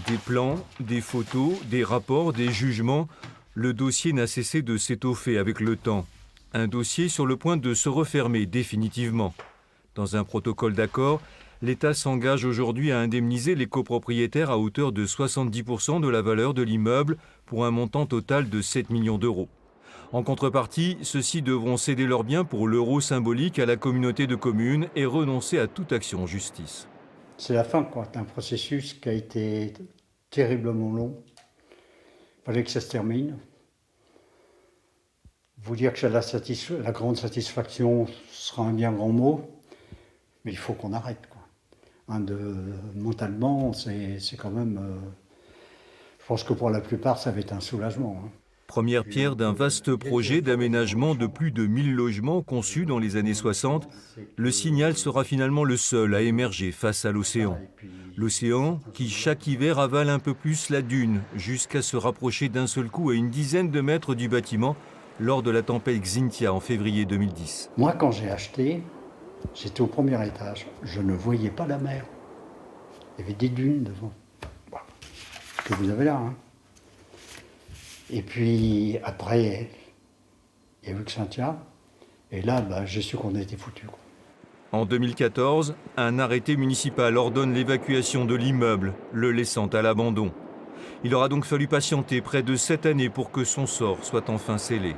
Des plans, des photos, des rapports, des jugements, le dossier n'a cessé de s'étoffer avec le temps. Un dossier sur le point de se refermer définitivement. Dans un protocole d'accord, l'État s'engage aujourd'hui à indemniser les copropriétaires à hauteur de 70% de la valeur de l'immeuble pour un montant total de 7 millions d'euros. En contrepartie, ceux-ci devront céder leurs biens pour l'euro symbolique à la communauté de communes et renoncer à toute action en justice. C'est la fin d'un processus qui a été terriblement long. Il fallait que ça se termine. Vous dire que j'ai la grande satisfaction sera un bien grand mot, mais il faut qu'on arrête, quoi. Mentalement, c'est quand même... je pense que pour la plupart, ça va être un soulagement. Première pierre d'un vaste projet d'aménagement de plus de 1000 logements conçu dans les années 60, le Signal sera finalement le seul à émerger face à l'océan. L'océan qui, chaque hiver, avale un peu plus la dune, jusqu'à se rapprocher d'un seul coup à une dizaine de mètres du bâtiment lors de la tempête Xynthia en février 2010. Moi, quand j'ai acheté, j'étais au premier étage. Je ne voyais pas la mer. Il y avait des dunes devant. Voilà. Ce que vous avez là, hein. Et puis après, il y a eu Xynthia. Et là, j'ai su qu'on était foutus, quoi. En 2014, un arrêté municipal ordonne l'évacuation de l'immeuble, le laissant à l'abandon. Il aura donc fallu patienter près de 7 années pour que son sort soit enfin scellé.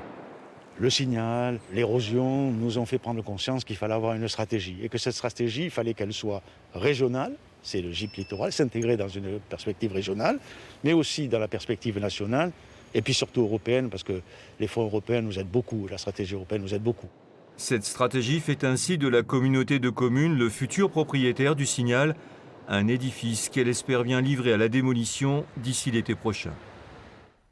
Le Signal, l'érosion nous ont fait prendre conscience qu'il fallait avoir une stratégie. Et que cette stratégie, il fallait qu'elle soit régionale, c'est le GIP littoral, s'intégrer dans une perspective régionale, mais aussi dans la perspective nationale, et puis surtout européenne, parce que les fonds européens nous aident beaucoup, la stratégie européenne nous aide beaucoup. Cette stratégie fait ainsi de la communauté de communes le futur propriétaire du Signal, un édifice qu'elle espère bien livrer à la démolition d'ici l'été prochain.